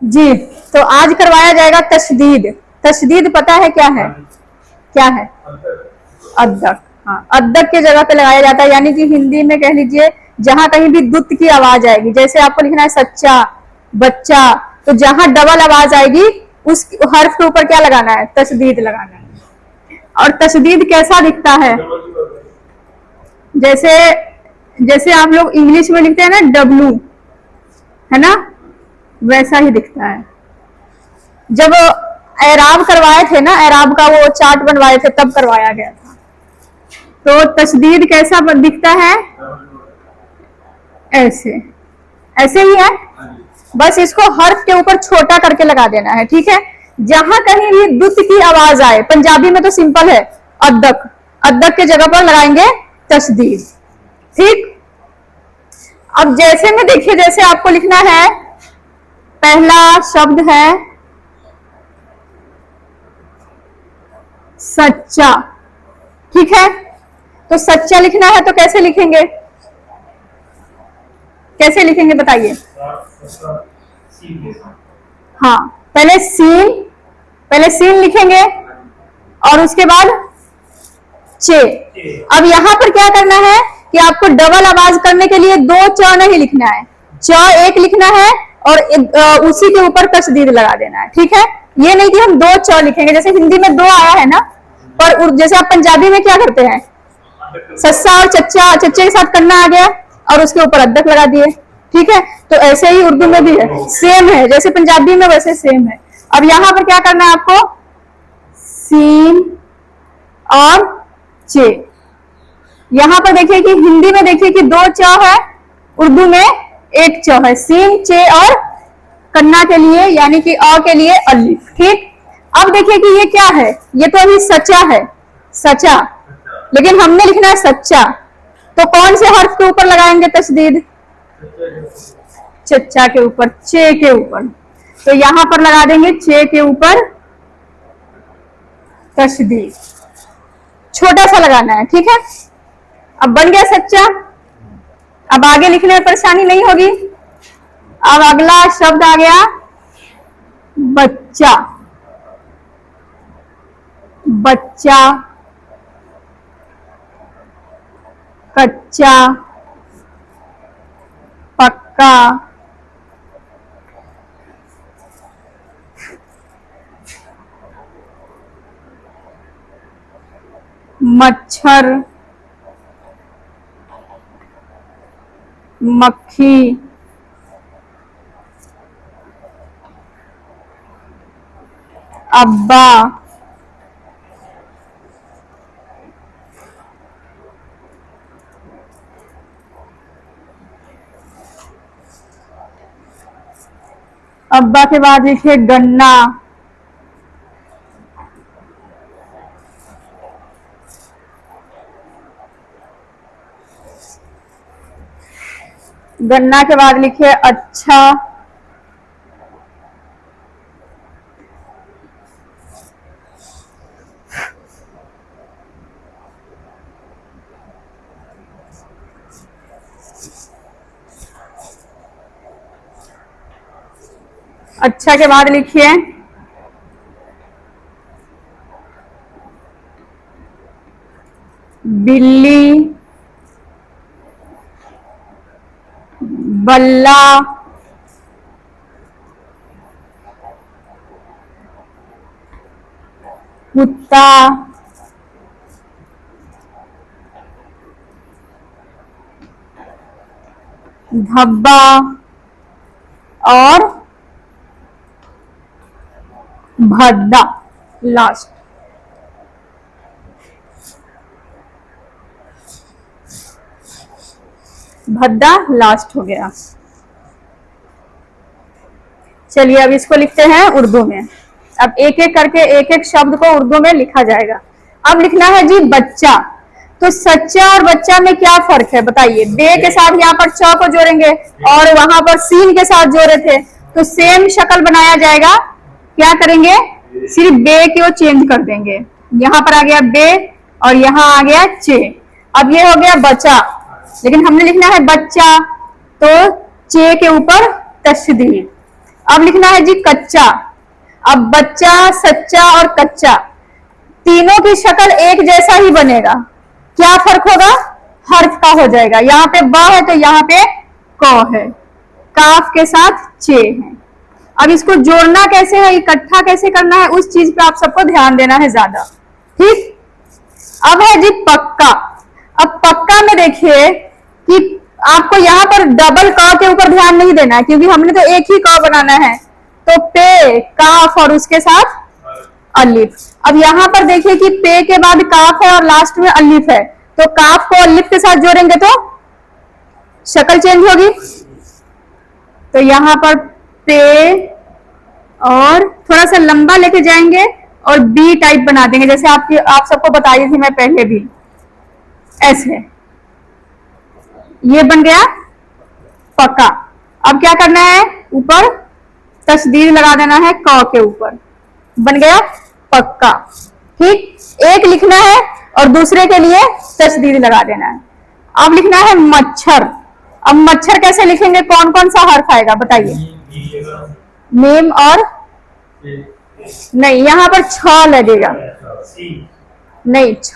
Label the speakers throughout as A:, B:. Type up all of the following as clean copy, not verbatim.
A: जी। तो आज करवाया जाएगा तशदीद। तशदीद पता है क्या है? क्या है? अद्दक। हाँ, अद्दक के जगह पे लगाया जाता है, यानी कि हिंदी में कह लीजिए जहां कहीं भी दुत की आवाज आएगी, जैसे आपको लिखना है सच्चा, बच्चा, तो जहां डबल आवाज आएगी उस हर्फ के ऊपर क्या लगाना है? तशदीद लगाना है। और तशदीद कैसा दिखता है? जैसे जैसे आप लोग इंग्लिश में लिखते हैं ना डब्लू, है ना, वैसा ही दिखता है। जब एराब करवाए थे ना, एराब का वो चार्ट बनवाए थे, तब करवाया गया था। तो तशदीद कैसा दिखता है? ऐसे, ऐसे ही है। बस इसको हर्फ के ऊपर छोटा करके लगा देना है, ठीक है। जहां कहीं भी दुत की आवाज आए, पंजाबी में तो सिंपल है अद्दक, अद्दक के जगह पर लगाएंगे तशदीद, ठीक। अब जैसे में देखिए, जैसे आपको लिखना है, पहला शब्द है सच्चा, ठीक है। तो सच्चा लिखना है तो कैसे लिखेंगे? कैसे लिखेंगे बताइए? हाँ, पहले सीन लिखेंगे और उसके बाद चे। अब यहां पर क्या करना है कि आपको डबल आवाज करने के लिए दो च नहीं लिखना है, च एक लिखना है और उसी के ऊपर तशदीद लगा देना है, ठीक है। ये नहीं कि हम दो च लिखेंगे, जैसे हिंदी में दो आया है ना, पर जैसे आप पंजाबी में क्या करते हैं, सस्सा और चच्चा, चच्चे के साथ करना आ गया और उसके ऊपर अद्दक लगा दिए, ठीक है। तो ऐसे ही उर्दू में भी है, सेम है, जैसे पंजाबी में वैसे सेम है। अब यहां पर क्या करना है आपको? सीन और चे। यहां पर देखिए कि हिंदी में देखिए कि दो च है, उर्दू में एक च है, सीन चे और कन्ना के लिए यानी कि अ के लिए अलिफ, ठीक। अब देखिए कि ये क्या है, ये तो अभी सचा है, सचा, लेकिन हमने लिखना है सच्चा, तो कौन से हर्फ के ऊपर लगाएंगे तशदीद? चच्चा के ऊपर, चे के ऊपर। तो यहां पर लगा देंगे चे के ऊपर तशदीद, छोटा सा लगाना है, ठीक है। अब बन गया सच्चा। अब आगे लिखने में परेशानी नहीं होगी। अब अगला शब्द आ गया बच्चा, बच्चा, कच्चा, पक्का, मच्छर, मक्खी, अब्बा, अब्बा के बाद लिखिए गन्ना, गन्ना के बाद लिखिए अच्छा, अच्छा के बाद लिखिए बिल्ली, बल्ला, कुत्ता, धब्बा और भद्दा लास्ट। भद्दा लास्ट हो गया। चलिए अब इसको लिखते हैं उर्दू में। अब एक एक करके एक एक शब्द को उर्दू में लिखा जाएगा। अब लिखना है जी बच्चा। तो सच्चा और बच्चा में क्या फर्क है बताइए? बे के साथ यहाँ पर च को जोड़ेंगे और वहां पर सीन के साथ जोड़े थे, तो सेम शक्ल बनाया जाएगा। क्या करेंगे? सिर्फ बे को चेंज कर देंगे। यहाँ पर आ गया बे और यहाँ आ गया चे। अब ये हो गया बच्चा, लेकिन हमने लिखना है बच्चा, तो चे के ऊपर तशदीद। अब लिखना है जी कच्चा। अब बच्चा, सच्चा और कच्चा तीनों की शक्ल एक जैसा ही बनेगा। क्या फर्क होगा? हर्फ का हो जाएगा। यहाँ पे ब है तो यहाँ पे क है, काफ के साथ चे है। अब इसको जोड़ना कैसे है, इकट्ठा कैसे करना है, उस चीज पे आप सबको ध्यान देना है ज्यादा। ठीक। अब है जी पक्का। अब पक्का में देखिए कि आपको यहाँ पर डबल क के ऊपर ध्यान नहीं देना है, क्योंकि हमने तो एक ही क बनाना है। तो पे, काफ और उसके साथ अलिफ। अब यहाँ पर देखिए कि पे के बाद काफ है और लास्ट में अलिफ है, तो काफ को अलिफ के साथ जोड़ेंगे तो शक्ल चेंज होगी। तो यहाँ पर पे और थोड़ा सा लंबा लेके जाएंगे और बी टाइप बना देंगे, जैसे आप सबको बताई थी मैं पहले भी। ऐसे ये बन गया पक्का। अब क्या करना है, ऊपर तशदीद लगा देना है क के ऊपर, बन गया पक्का। ठीक। एक लिखना है और दूसरे के लिए तशदीद लगा देना है। अब लिखना है मच्छर। अब मच्छर कैसे लिखेंगे, कौन कौन सा हर्फ आएगा बताइए? मीम और नहीं, यहाँ पर छ लगेगा। नहीं, छ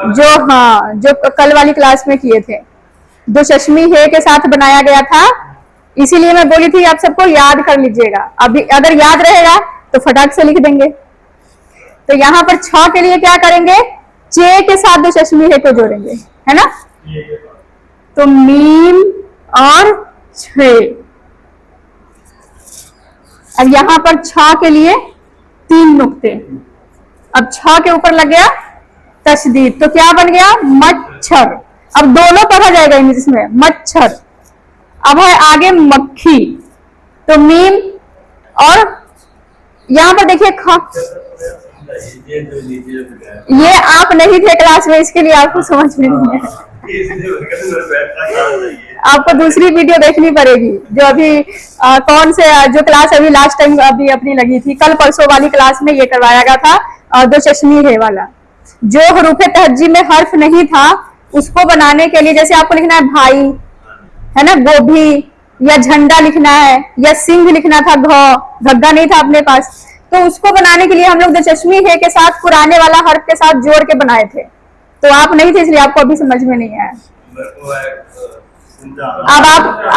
A: जो, हाँ, जो कल वाली क्लास में किए थे, दो चश्मी है के साथ बनाया गया था, इसीलिए मैं बोली थी आप सबको याद कर लीजिएगा। अभी अगर याद रहेगा तो फटाक से लिख देंगे। तो यहाँ पर छ के लिए क्या करेंगे, चे के साथ दो चश्मी है को जोड़ेंगे, है ना। तो मीम और छे। अब यहाँ पर छ के लिए 3 नुक्ते। अब छ के ऊपर लग गया तशदीद, तो क्या बन गया, मच्छर। अब दोनों पढ़ा जाएगा इंग्लिश में, मच्छर। अब है आगे मक्खी, तो मीम और यहाँ पर देखिए ये आप नहीं थे क्लास में, इसके लिए आपको समझ में नहीं है। आपको दूसरी वीडियो देखनी पड़ेगी, जो अभी कौन से जो क्लास अभी लास्ट टाइम अभी अपनी लगी थी, कल परसों वाली क्लास में ये करवाया गया था, दो चश्मी है वाला। जो हरूफ तहज्जी में हर्फ नहीं था उसको बनाने के लिए, जैसे आपको लिखना है भाई, है ना, गोभी, या झंडा लिखना है, या सिंह लिखना था, घग्गा नहीं था अपने पास, तो उसको बनाने के लिए हम लोग दो चश्मी है के साथ पुराने वाला हर्फ के साथ जोड़ के बनाए थे। तो आप नहीं थे इसलिए आपको अभी समझ में नहीं आया।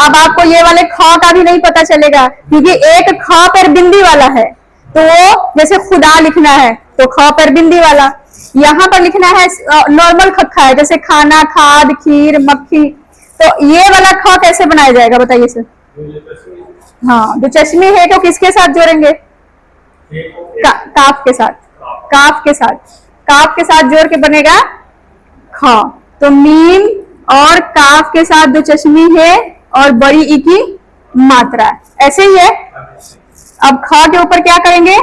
A: अब आपको ये वाले ख का भी नहीं पता चलेगा, क्योंकि एक ख पर बिंदी वाला है, तो वो जैसे खुदा लिखना है तो ख पर बिंदी वाला। यहाँ पर लिखना है नॉर्मल खखा है, जैसे खाना, खाद, खीर, मक्खी, तो ये वाला ख कैसे बनाया जाएगा बताइए सर? हाँ, दो चश्मी है को किसके साथ जोड़ेंगे? काफ के साथ। काफ के साथ, काफ के साथ जोड़ के बनेगा ख। तो मीम और काफ के साथ दो चश्मी है और बड़ी ई की मात्रा, ऐसे ही है। अब ख के ऊपर क्या करेंगे,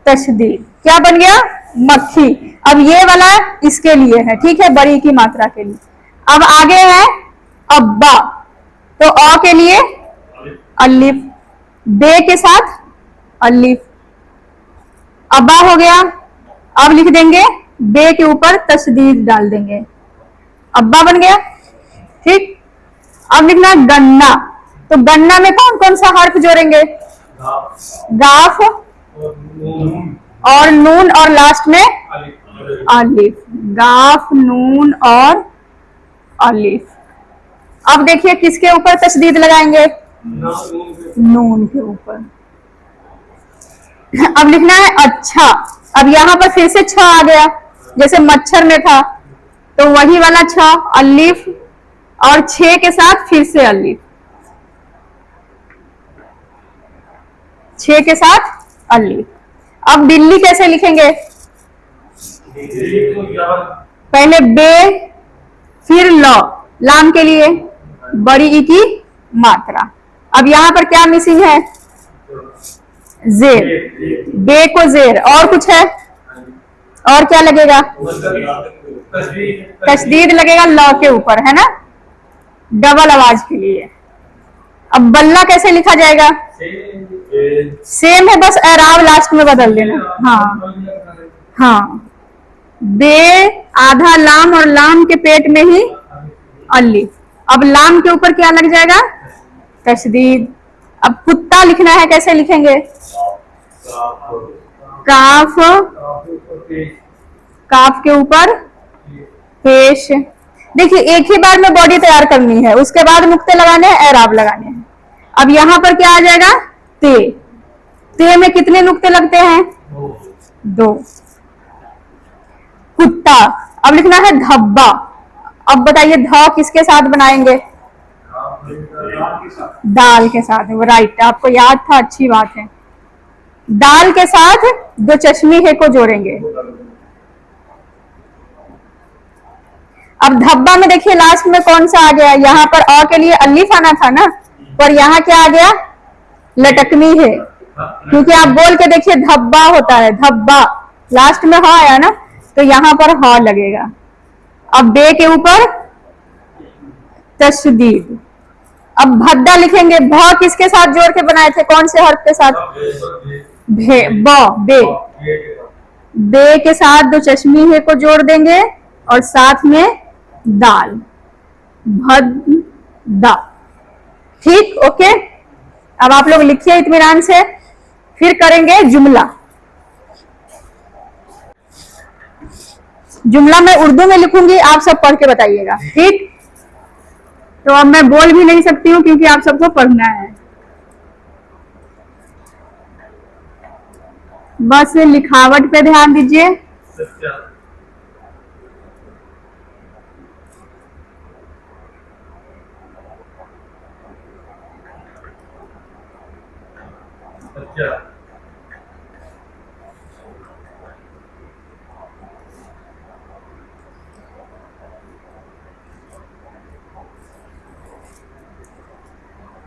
A: तशदीद। क्या बन गया, मक्खी। अब ये वाला इसके लिए है, ठीक है, बड़ी की मात्रा के लिए। अब आगे है अब्बा, तो अ के लिए अलिफ, बे के साथ अलिफ, अब्बा हो गया। अब लिख देंगे बे के ऊपर तशदीद डाल देंगे, अब्बा बन गया। ठीक। अब लिखना गन्ना, तो गन्ना में कौन कौन सा हर्फ जोड़ेंगे? गाफ और नून और लास्ट में अलिफ, गाफ, नून और अलिफ। अब देखिए किसके ऊपर तशदीद लगाएंगे? नून के ऊपर। अब लिखना है अच्छा। अब यहाँ पर फिर से छ आ गया, जैसे मच्छर में था, तो वही वाला छ, अलिफ और छे के साथ फिर से अलिफ, छे के साथ अलिफ। अब बिल्ली कैसे लिखेंगे? पहले बे, फिर ल, लाम के लिए बड़ी ई की मात्रा। अब यहाँ पर क्या मिसिंग है? जेर, बे को जेर। और कुछ है? और क्या लगेगा? तशदीद लगेगा ल के ऊपर, है ना, डबल आवाज के लिए। अब बल्ला कैसे लिखा जाएगा? सेम है, बस एराब लास्ट में बदल देना। हाँ हाँ, बे आधा लाम और लाम के पेट में ही अलिफ। अब लाम के ऊपर क्या लग जाएगा? तशदीद। अब कुत्ता लिखना है, कैसे लिखेंगे? काफ, काफ के ऊपर पेश। देखिए एक ही बार में बॉडी तैयार करनी है, उसके बाद नुक्ते लगाने हैं, एराब लगाने हैं। अब यहां पर क्या आ जाएगा? ते। ते में कितने नुक्ते लगते हैं? 2। कुत्ता। अब लिखना है धब्बा। अब बताइए ध किसके साथ बनाएंगे? दाल के साथ। राइट, आपको याद था, अच्छी बात है। दाल के साथ 2 चश्मी है को जोड़ेंगे। अब धब्बा में देखिए लास्ट में कौन सा आ गया? यहाँ पर अ के लिए अलिफ आना था ना, पर यहाँ क्या आ गया? लटकनी है। क्योंकि आप बोल के देखिए धब्बा होता है, धब्बा लास्ट में ह आया ना, तो यहाँ पर ह लगेगा। अब बे के ऊपर तशदीद। अब भद्दा लिखेंगे। भ किसके साथ जोड़ के बनाए थे? कौन से हर्फ के साथ? भे, ब, बे। बे के साथ 2 चश्मी है को जोड़ देंगे और साथ में दाल, भद्दा। ठीक, ओके। अब आप लोग लिखिए इत्मीनान से, फिर करेंगे जुमला। जुमला मैं उर्दू में लिखूंगी, आप सब पढ़ के बताइएगा, ठीक? तो अब मैं बोल भी नहीं सकती हूँ क्योंकि आप सबको पढ़ना है। बस लिखावट पे ध्यान दीजिए।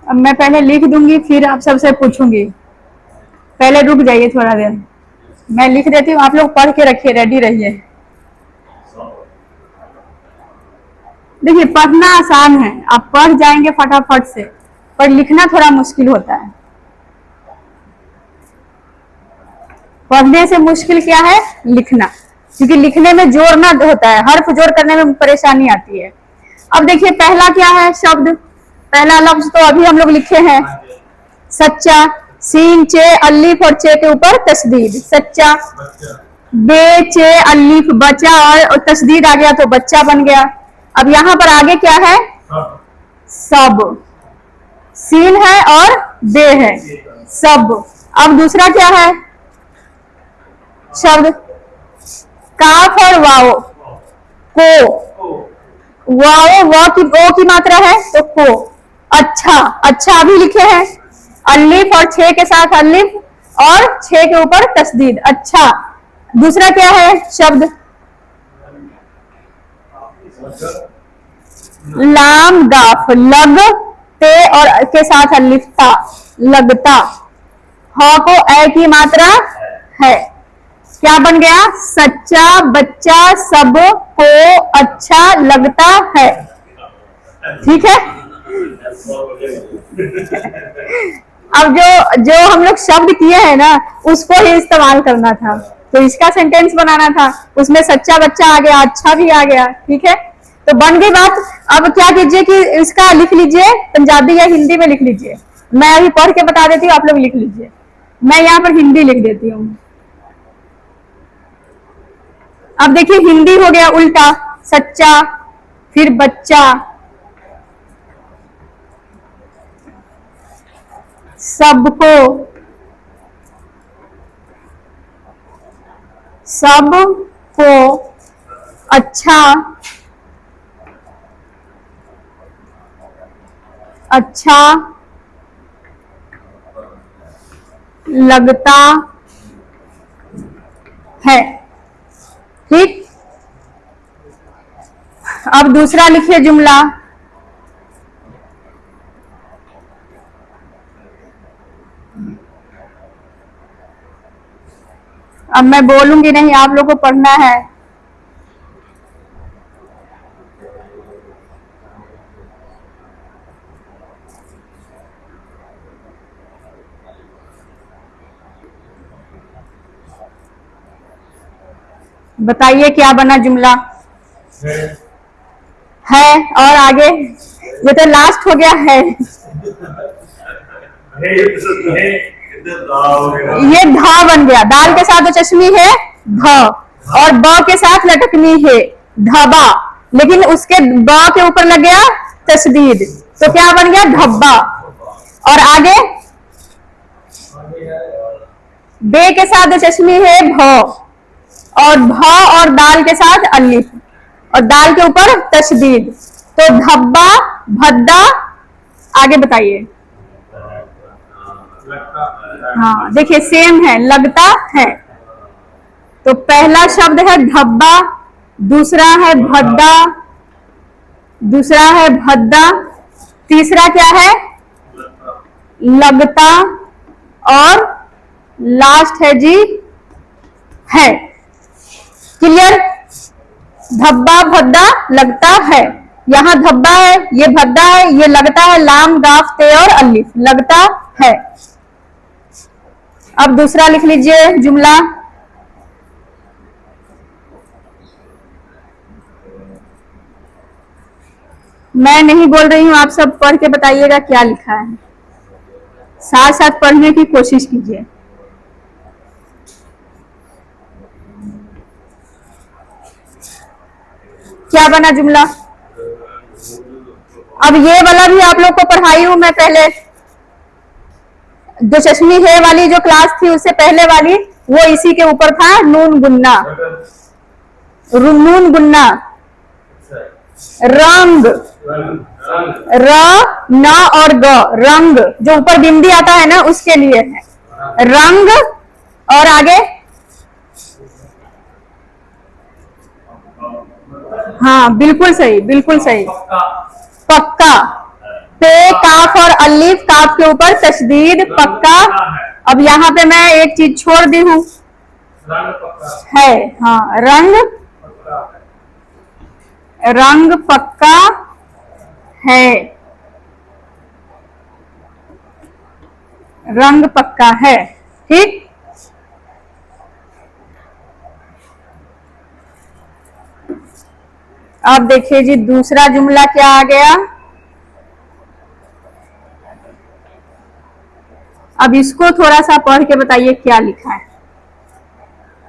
A: अब मैं पहले लिख दूंगी, फिर आप सबसे पूछूंगी। पहले रुक जाइए थोड़ा देर, मैं लिख देती हूँ, आप लोग पढ़ के रखिए, रेडी रहिए। देखिए पढ़ना आसान है, आप पढ़ जाएंगे फटाफट से, पर लिखना थोड़ा मुश्किल होता है। पढ़ने से मुश्किल क्या है? लिखना, क्योंकि लिखने में जोड़ना होता है, हर्फ जोड़ करने में परेशानी आती है। अब देखिए पहला क्या है शब्द? पहला लफ्ज तो अभी हम लोग लिखे हैं, सच्चा। सीन चे अलिफ और चे के ऊपर तस्दीद, सच्चा। बे चे अलिफ बचा और तस्दीद आ गया तो बच्चा बन गया। अब यहाँ पर आगे क्या है? सब। सीन है और बे है, सब। अब दूसरा क्या है शब्द? काफ और वाओ, को। वाओ व की ओ की मात्रा है तो को। अच्छा, अच्छा अभी लिखे हैं, अलिफ और छे के साथ अलिफ और छे के ऊपर तस्दीद, अच्छा। दूसरा क्या है शब्द? लाम गाफ, लग ते और के साथ अलिफ ता, लगता। ह को ए की मात्रा है, क्या बन गया? सच्चा, बच्चा, सब को अच्छा लगता है। ठीक है। अब जो हम लोग शब्द किए हैं ना, उसको ही इस्तेमाल करना था, तो इसका सेंटेंस बनाना था, उसमें सच्चा बच्चा आ गया, अच्छा भी आ गया। ठीक है, तो बन गई बात। अब क्या कीजिए कि इसका लिख लीजिए, पंजाबी या हिंदी में लिख लीजिए। मैं अभी पढ़ के बता देती हूँ, आप लोग लिख लीजिए। मैं यहाँ पर हिंदी लिख देती हूँ। अब देखिए हिंदी हो गया उल्टा, सच्चा फिर बच्चा, सबको, सबको अच्छा, अच्छा लगता है। ठीक, अब दूसरा लिखिए जुमला। अब मैं बोलूंगी नहीं, आप लोगों को पढ़ना है। बताइए क्या बना जुमला? है और आगे? ये तो लास्ट हो गया है। ये धा बन गया, दाल के साथ जो चश्मी है ध, और ब के साथ लटकनी है धबा, लेकिन उसके ब के ऊपर लग गया तशदीद, तो क्या बन गया धब्बा। और आगे बे के साथ जो चश्मी है भ, और भ और दाल के साथ अलिफ, और दाल के ऊपर तशदीद, तो धब्बा भद्दा। आगे बताइए। हाँ देखिए सेम है, लगता है। तो पहला शब्द है धब्बा, दूसरा है भद्दा, दूसरा है भद्दा, तीसरा क्या है लगता, और लास्ट है जी है। क्लियर? धब्बा भद्दा लगता है, यहाँ धब्बा है, ये भद्दा है, ये लगता है, लाम गाफ ते और अलिफ, लगता है। अब दूसरा लिख लीजिए जुमला। मैं नहीं बोल रही हूं, आप सब पढ़ के बताइएगा क्या लिखा है, साथ साथ पढ़ने की कोशिश कीजिए। क्या बना जुमला? अब ये वाला भी आप लोग को पढ़ाई हूं मैं पहले, जो चश्मी है वाली जो क्लास थी उससे पहले वाली, वो इसी के ऊपर था, नून गुन्ना, नून गुन्ना, रंग, र न और ग, रंग, जो ऊपर बिंदी आता है ना उसके लिए है रंग। और आगे हाँ बिल्कुल सही, बिल्कुल सही, पक्का, पे काफ और अलिफ, काफ के ऊपर तशदीद, पक्का। अब यहाँ पे मैं एक चीज छोड़ दी हूँ, है, हाँ रंग, रंग पक्का है, रंग पक्का है, ठीक। अब देखिए जी दूसरा जुमला क्या आ गया। अब इसको थोड़ा सा पढ़ के बताइए क्या लिखा है।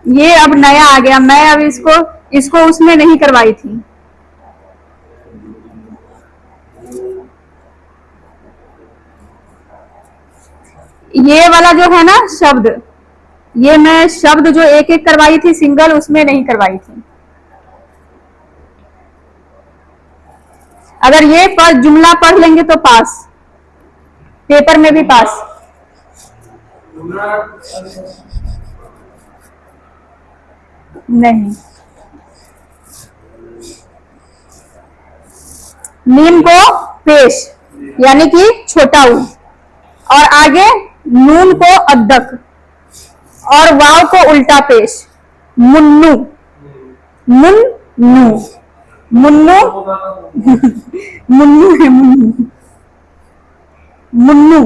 A: ये अब नया आ गया, मैं अब इसको उसमें नहीं करवाई थी। ये वाला जो है ना शब्द, ये मैं शब्द जो एक एक करवाई थी सिंगल, उसमें नहीं करवाई थी। अगर ये पर जुमला पढ़ लेंगे तो पास, पेपर में भी पास। नहीं, मीम को पेश यानी कि छोटा ऊ, और आगे नून को अद्दक, और वाव को उल्टा पेश, मुन्नू, मुन्नू, मुन्नू मुन्नू है, मुन्नू, मुन्नू,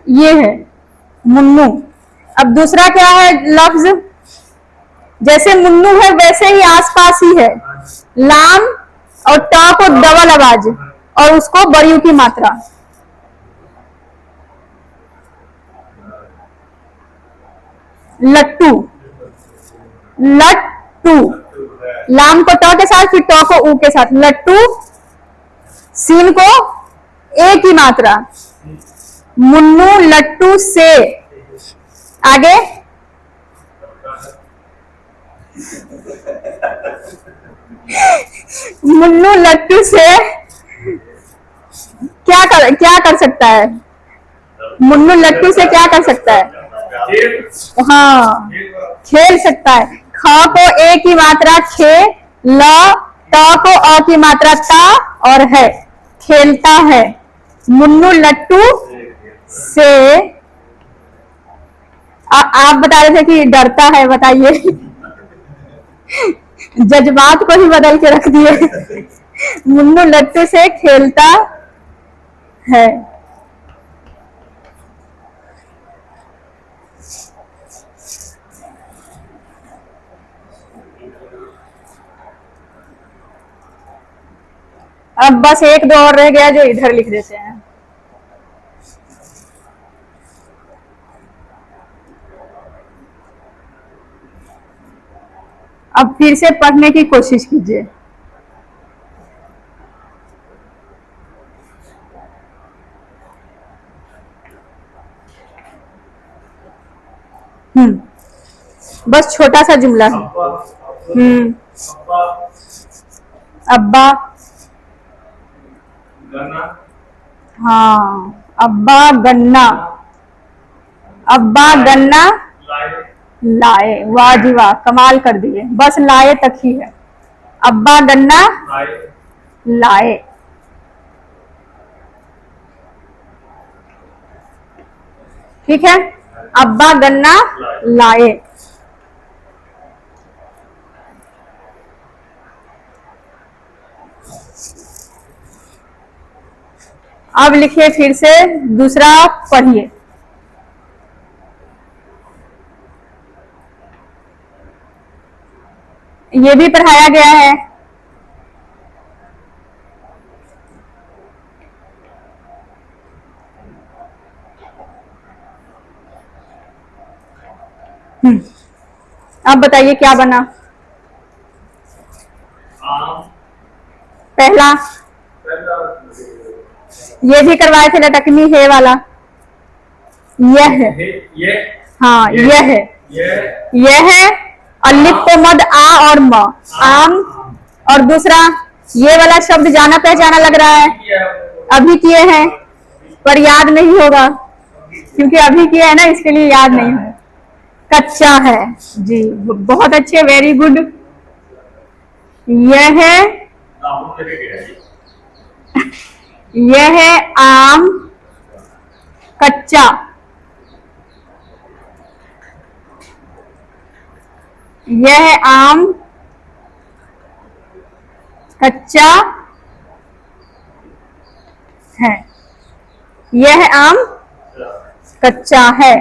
A: ये है मुन्नू। अब दूसरा क्या है लफ्ज, जैसे मुन्नू है वैसे ही आसपास ही है, लाम और टा को डबल आवाज और उसको बड़ियों की मात्रा, लट्टू, लट्टू, लाम को ट के साथ फिर ट को ऊ के साथ, लट्टू, सीन को ए की मात्रा, मुन्नू लट्टू से। आगे मुन्नू लट्टू से क्या कर सकता है, मुन्नू लट्टू से क्या कर सकता है, हाँ खेल सकता है। ख को ए की मात्रा खे, ल, ट को अ की मात्रा ता और है, खेलता है। मुन्नू लट्टू से आप बता रहे थे कि डरता है, बताइए जज्बात को ही बदल के रख दिए। मुन्नू लट्टू से खेलता है। अब बस एक दो और रह गया जो इधर लिख देते हैं। अब फिर से पढ़ने की कोशिश कीजिए। बस छोटा सा जुमला है। अब्बा, हाँ, अब्बा गन्ना, अब्बा गन्ना लाए। वाह जी वाह, कमाल कर दिए। बस लाए तक ही है। अब्बा गन्ना लाए। ठीक है, अब्बा गन्ना लाए। अब लिखिए फिर से दूसरा, पढ़िए। ये भी पढ़ाया गया है। अब बताइए क्या बना। पहला ये भी करवाए थे लटकनी है वाला। यह है, हाँ यह है, यह है। अलिफ को मद आ और म, आम। और दूसरा ये वाला शब्द जाना पहचाना लग रहा है, अभी किए हैं पर याद नहीं होगा क्योंकि अभी किया है ना, इसके लिए याद नहीं है। कच्चा है जी, बहुत अच्छे, वेरी गुड। यह है, यह है आम कच्चा। यह है आम कच्चा है। यह है आम कच्चा है।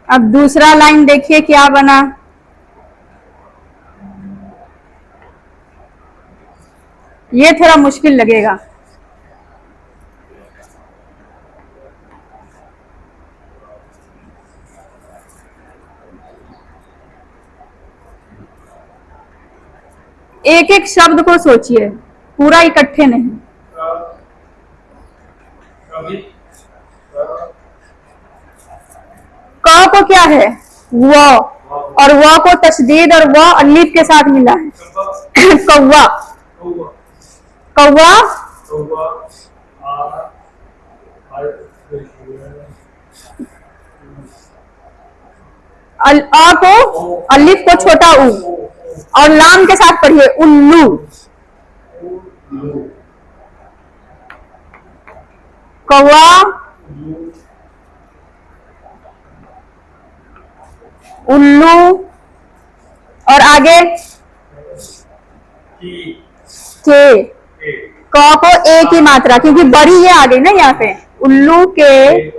A: अब दूसरा लाइन देखिए क्या बना। ये थोड़ा मुश्किल लगेगा। एक एक शब्द को सोचिए, पूरा इकट्ठे नहीं। क को क्या है, वो, और वो को तशदीद और वो अलिफ के साथ मिला है। कौवा, कौवा। आ को अलिफ को छोटा ऊ और लाम के साथ पढ़िए, उल्लू। कौवा, उल्लू। और आगे के, क को ए की मात्रा क्योंकि बड़ी ये आ गई ना यहाँ पे। उल्लू के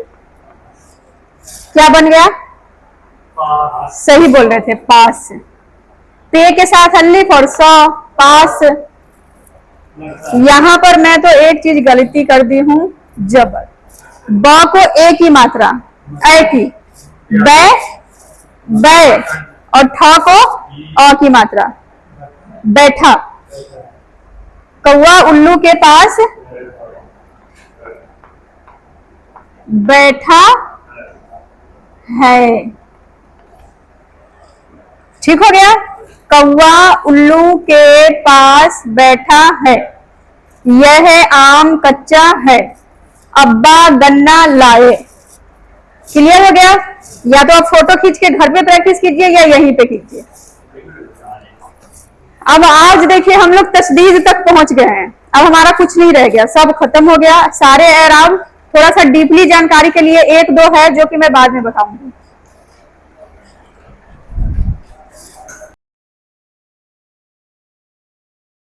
A: क्या बन गया, सही बोल रहे थे, पास। पे के साथ अलिफ और स, पास। यहां पर मैं तो एक चीज गलती कर दी हूं, जबर। ब को ए की मात्रा, ए की, बै, बै। और ठ को अ की मात्रा, बैठा। कौवा उल्लू के पास बैठा है। ठीक हो गया, कौवा उल्लू के पास बैठा है। यह है आम कच्चा है। अब्बा गन्ना लाए। क्लियर हो गया। या तो आप फोटो खींच के घर पे प्रैक्टिस कीजिए या यहीं पे कीजिए। अब आज देखिए हम लोग तस्दीद तक पहुंच गए हैं। अब हमारा कुछ नहीं रह गया, सब खत्म हो गया। सारे एराब थोड़ा सा डीपली जानकारी के लिए एक दो है जो कि मैं बाद में बताऊंगी।